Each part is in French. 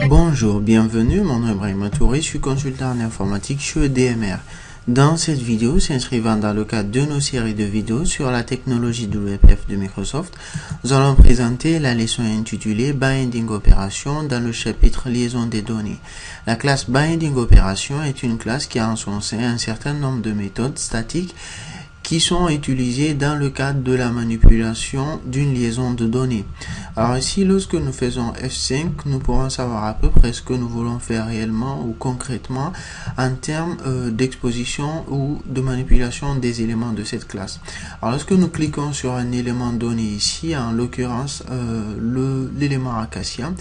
Bonjour, bienvenue, mon nom est Ibrahima Touré, je suis consultant en informatique chez EDMR. Dans cette vidéo, s'inscrivant dans le cadre de nos séries de vidéos sur la technologie WPF de Microsoft, nous allons présenter la leçon intitulée Binding Operation dans le chapitre Liaison des données. La classe Binding Operation est une classe qui a en son sein un certain nombre de méthodes statiques qui sont utilisées dans le cadre de la manipulation d'une liaison de données. Alors ici, lorsque nous faisons F5, nous pourrons savoir à peu près ce que nous voulons faire réellement ou concrètement en termes d'exposition ou de manipulation des éléments de cette classe. Alors lorsque nous cliquons sur un élément donné ici, en l'occurrence l'élément Acacia,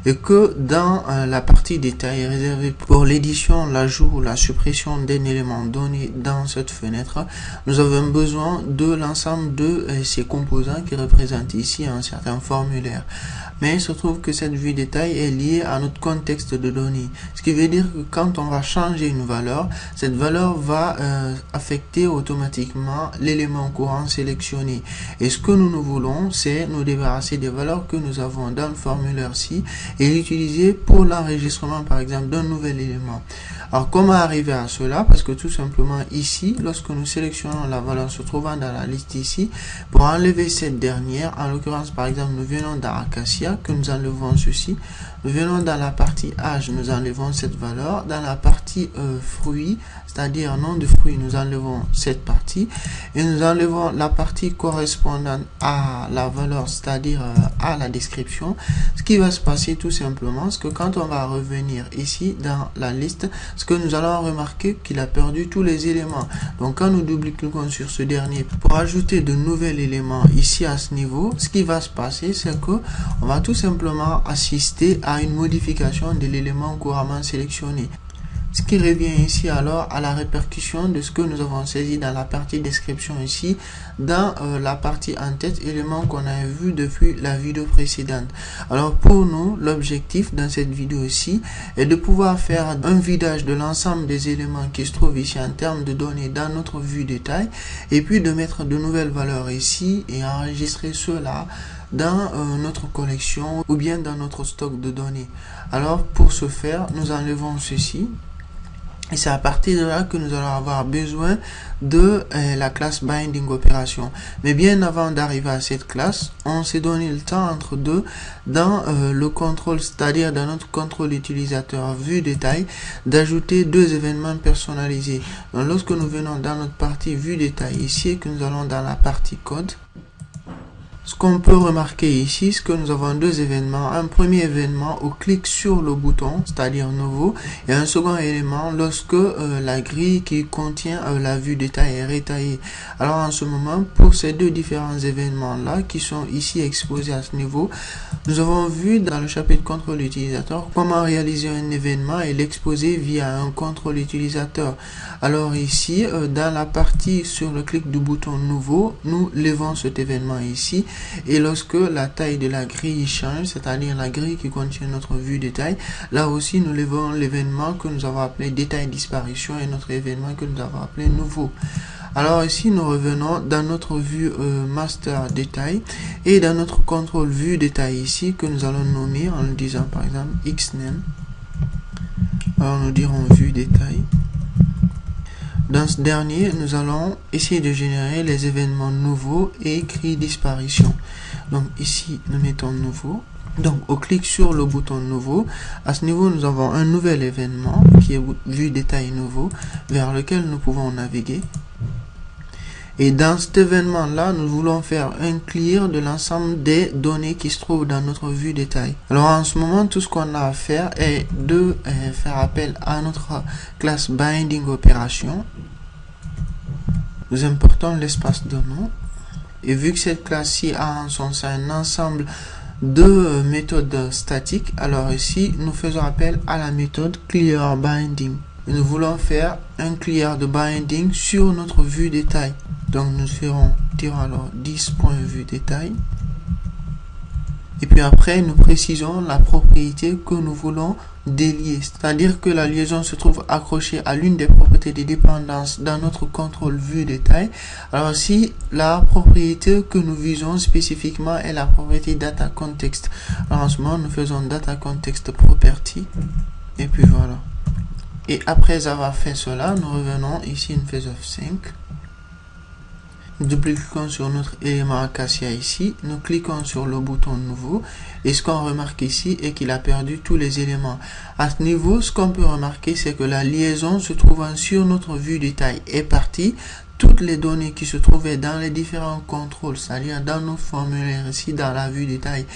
et que dans la partie détail réservée pour l'édition, l'ajout ou la suppression d'un élément donné dans cette fenêtre, nous avons besoin de l'ensemble de ces composants qui représentent ici un certain formulaire. Mais il se trouve que cette vue détail est liée à notre contexte de données. Ce qui veut dire que quand on va changer une valeur, cette valeur va affecter automatiquement l'élément courant sélectionné. Et ce que nous voulons, c'est nous débarrasser des valeurs que nous avons dans le formulaire-ci et l'utiliser pour l'enregistrement, par exemple, d'un nouvel élément. Alors, comment arriver à cela? Parce que tout simplement ici, lorsque nous sélectionnons la valeur se trouvant dans la liste ici, pour enlever cette dernière, en l'occurrence, par exemple, nous venons dans Acacia, que nous enlevons ceci. Nous venons dans la partie âge, nous enlevons cette valeur. Dans la partie fruit, c'est-à-dire nom de fruit, nous enlevons cette partie. Et nous enlevons la partie correspondante à la valeur, c'est-à-dire à la description. Ce qui va se passer tout simplement, c'est que quand on va revenir ici dans la liste, ce que nous allons remarquer qu'il a perdu tous les éléments. Donc quand nous double-cliquons sur ce dernier pour ajouter de nouveaux éléments ici à ce niveau, ce qui va se passer, c'est que on va tout simplement assister à une modification de l'élément couramment sélectionné. Ce qui revient ici alors à la répercussion de ce que nous avons saisi dans la partie description ici, dans la partie en tête, élément qu'on a vu depuis la vidéo précédente. Alors pour nous, l'objectif dans cette vidéo ici est de pouvoir faire un vidage de l'ensemble des éléments qui se trouvent ici en termes de données dans notre vue détail, et puis de mettre de nouvelles valeurs ici et enregistrer cela dans notre collection ou bien dans notre stock de données. Alors pour ce faire, nous enlevons ceci. Et c'est à partir de là que nous allons avoir besoin de la classe Binding Operation. Mais bien avant d'arriver à cette classe, on s'est donné le temps entre deux dans le contrôle, c'est-à-dire dans notre contrôle utilisateur vue détail, d'ajouter deux événements personnalisés. Donc lorsque nous venons dans notre partie vue détail ici et que nous allons dans la partie code, ce qu'on peut remarquer ici, c'est que nous avons deux événements. Un premier événement au clic sur le bouton, c'est-à-dire nouveau, et un second élément lorsque la grille qui contient la vue détail est rétaillée. Alors en ce moment, pour ces deux différents événements-là qui sont ici exposés à ce niveau, nous avons vu dans le chapitre contrôle utilisateur comment réaliser un événement et l'exposer via un contrôle utilisateur. Alors ici, dans la partie sur le clic du bouton nouveau, nous levons cet événement ici. Et lorsque la taille de la grille change, c'est-à-dire la grille qui contient notre vue détail, là aussi nous levons l'événement que nous avons appelé détail disparition et notre événement que nous avons appelé nouveau. Alors ici nous revenons dans notre vue master détail et dans notre contrôle vue détail ici que nous allons nommer en le disant par exemple xname. Alors nous dirons vue détail. Dans ce dernier, nous allons essayer de générer les événements nouveaux et écrits disparition. Donc ici, nous mettons nouveau. Donc au clic sur le bouton nouveau, à ce niveau, nous avons un nouvel événement qui est vue détail nouveau vers lequel nous pouvons naviguer. Et dans cet événement-là, nous voulons faire un clear de l'ensemble des données qui se trouvent dans notre vue détail. Alors en ce moment, tout ce qu'on a à faire est de faire appel à notre classe Binding Operation. Nous importons l'espace de nom. Et vu que cette classe-ci a en son sein un ensemble de méthodes statiques, alors ici, nous faisons appel à la méthode Clear Binding. Et nous voulons faire un clear de binding sur notre vue détail. Donc nous ferons alors 10.vue détail. Et puis après, nous précisons la propriété que nous voulons délier. C'est-à-dire que la liaison se trouve accrochée à l'une des propriétés de dépendance dans notre contrôle vue détail. Alors si la propriété que nous visons spécifiquement est la propriété data context. Alors en ce moment, nous faisons data context property. Et puis voilà. Et après avoir fait cela, nous revenons ici in phase of sync. Nous double-cliquons sur notre élément Acacia ici, nous cliquons sur le bouton nouveau et ce qu'on remarque ici est qu'il a perdu tous les éléments. À ce niveau, ce qu'on peut remarquer, c'est que la liaison se trouvant sur notre vue détail est partie. Toutes les données qui se trouvaient dans les différents contrôles, c'est-à-dire dans nos formulaires ici, dans la vue détail,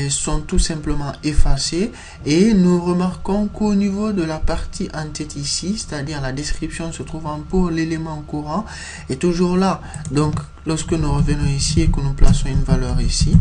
sont tout simplement effacées. Et nous remarquons qu'au niveau de la partie en tête ici, c'est-à-dire la description se trouvant pour l'élément courant, est toujours là. Donc, lorsque nous revenons ici et que nous plaçons une valeur ici,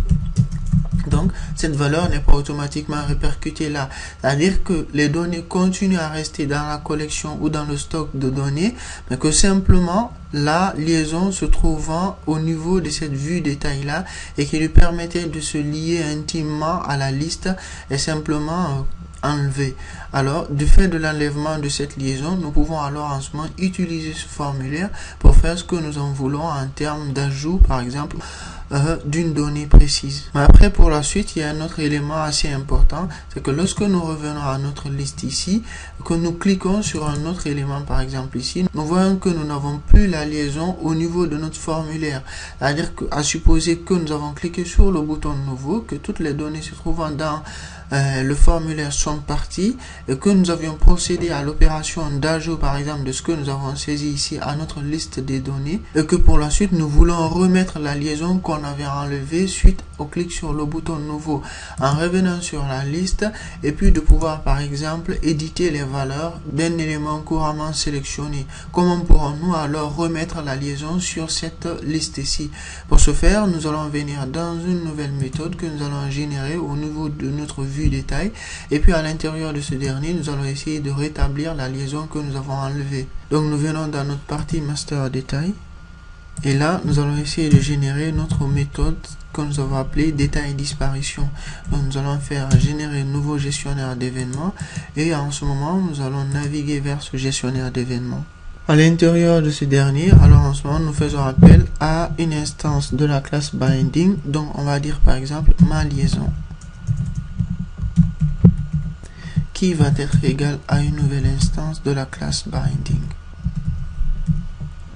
donc cette valeur n'est pas automatiquement répercutée là. C'est-à-dire que les données continuent à rester dans la collection ou dans le stock de données, mais que simplement la liaison se trouvant au niveau de cette vue détail là et qui lui permettait de se lier intimement à la liste est simplement enlevé. Alors, du fait de l'enlèvement de cette liaison, nous pouvons alors en ce moment utiliser ce formulaire pour faire ce que nous en voulons en termes d'ajout, par exemple, d'une donnée précise. Mais après, pour la suite, il y a un autre élément assez important, c'est que lorsque nous revenons à notre liste ici, que nous cliquons sur un autre élément, par exemple ici, nous voyons que nous n'avons plus la liaison au niveau de notre formulaire. C'est-à-dire qu'à supposer que nous avons cliqué sur le bouton nouveau, que toutes les données se trouvant dans le formulaire sont partis et que nous avions procédé à l'opération d'ajout par exemple de ce que nous avons saisi ici à notre liste des données et que pour la suite nous voulons remettre la liaison qu'on avait enlevée suite au clic sur le bouton nouveau en revenant sur la liste et puis de pouvoir par exemple éditer les valeurs d'un élément couramment sélectionné. Comment pourrons-nous alors remettre la liaison sur cette liste ici? Pour ce faire, nous allons venir dans une nouvelle méthode que nous allons générer au niveau de notre vue détail et puis à l'intérieur de ce dernier nous allons essayer de rétablir la liaison que nous avons enlevée. Donc nous venons dans notre partie master détail et là nous allons essayer de générer notre méthode que nous avons appelée détail disparition. Donc nous allons faire générer un nouveau gestionnaire d'événements et en ce moment nous allons naviguer vers ce gestionnaire d'événements. À l'intérieur de ce dernier, alors en ce moment nous faisons appel à une instance de la classe binding, donc on va dire par exemple ma liaison, qui va être égal à une nouvelle instance de la classe binding.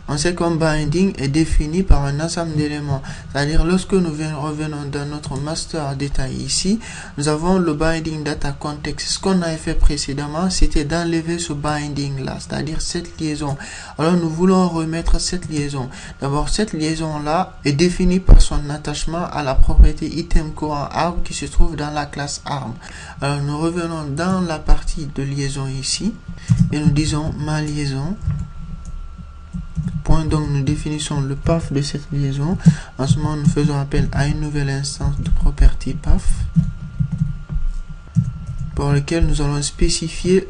On sait qu'un binding est défini par un ensemble d'éléments, c'est-à-dire lorsque nous revenons dans notre master détail ici, nous avons le binding data context. Ce qu'on avait fait précédemment, c'était d'enlever ce binding là, c'est-à-dire cette liaison. Alors nous voulons remettre cette liaison. D'abord, cette liaison là est définie par son attachement à la propriété item courant arbre qui se trouve dans la classe arbre. Alors nous revenons dans la partie de liaison ici et nous disons ma liaison. Donc nous définissons le path de cette liaison. En ce moment nous faisons appel à une nouvelle instance de property path pour lequel nous allons spécifier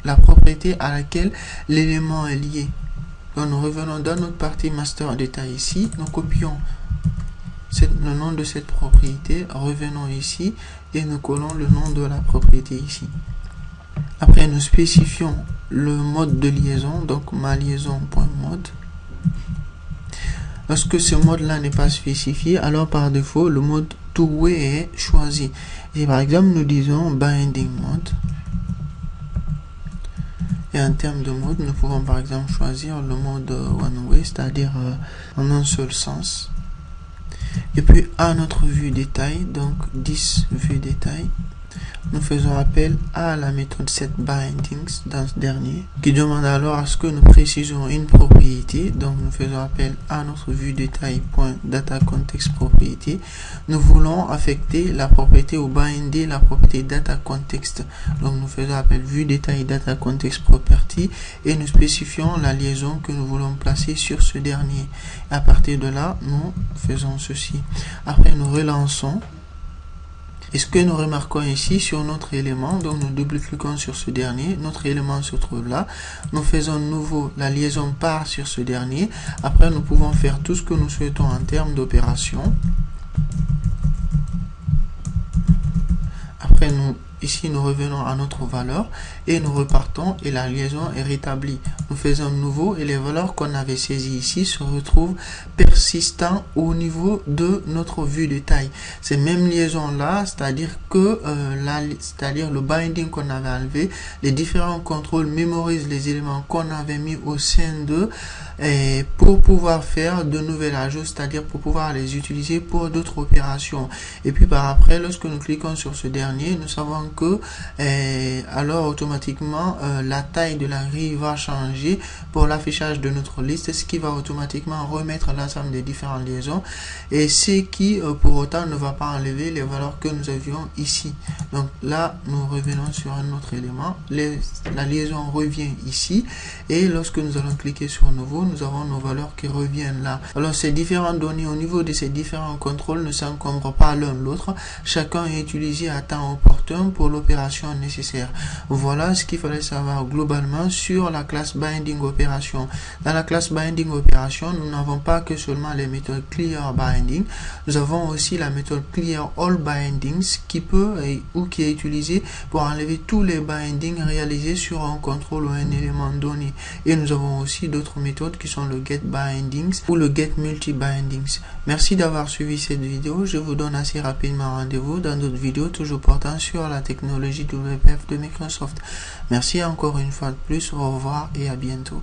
la propriété à laquelle l'élément est lié. Donc nous revenons dans notre partie master détail ici, nous copions le nom de cette propriété, revenons ici et nous collons le nom de la propriété ici. Après nous spécifions le mode de liaison, donc ma liaison.mode. Lorsque ce mode là n'est pas spécifié, alors par défaut le mode two-way est choisi. Et par exemple nous disons binding mode. Et en termes de mode, nous pouvons par exemple choisir le mode one-way, c'est-à-dire en un seul sens. Et puis à notre vue détail, donc 10 vue détail, nous faisons appel à la méthode setBindings dans ce dernier, qui demande alors à ce que nous précisons une propriété. Donc nous faisons appel à notre vue détail.dataContext propriété. Nous voulons affecter la propriété ou binder la propriété dataContext. Donc nous faisons appel vue détail dataContext property et nous spécifions la liaison que nous voulons placer sur ce dernier. À partir de là, nous faisons ceci. Après nous relançons. Et ce que nous remarquons ici sur notre élément, donc nous double-cliquons sur ce dernier, notre élément se trouve là, nous faisons nouveau, la liaison part sur ce dernier, après nous pouvons faire tout ce que nous souhaitons en termes d'opération. après, ici, nous revenons à notre valeur et nous repartons et la liaison est rétablie. Nous faisons nouveau et les valeurs qu'on avait saisies ici se retrouvent persistants au niveau de notre vue de taille. Ces mêmes liaisons-là, c'est-à-dire que c'est-à-dire le binding qu'on avait enlevé, les différents contrôles mémorisent les éléments qu'on avait mis au sein d'eux pour pouvoir faire de nouvelles ajouts, c'est-à-dire pour pouvoir les utiliser pour d'autres opérations. Et puis par après, lorsque nous cliquons sur ce dernier, nous savons que alors automatiquement la taille de la grille va changer pour l'affichage de notre liste, ce qui va automatiquement remettre l'ensemble des différentes liaisons et ce qui pour autant ne va pas enlever les valeurs que nous avions ici. Donc là, nous revenons sur un autre élément, la liaison revient ici et lorsque nous allons cliquer sur nouveau, nous avons nos valeurs qui reviennent là. Alors ces différentes données au niveau de ces différents contrôles ne s'encombrent pas l'un l'autre, chacun est utilisé à temps opportun pour l'opération nécessaire. Voilà ce qu'il fallait savoir globalement sur la classe binding opération. Dans la classe binding opération, nous n'avons pas que seulement les méthodes clear binding, nous avons aussi la méthode clear all bindings qui peut ou qui est utilisée pour enlever tous les bindings réalisés sur un contrôle ou un élément donné. Et nous avons aussi d'autres méthodes qui sont le get bindings ou le get multi bindings. Merci d'avoir suivi cette vidéo. Je vous donne assez rapidement rendez-vous dans d'autres vidéos toujours portant sur la technologie WPF de Microsoft. Merci encore une fois de plus. Au revoir et à bientôt.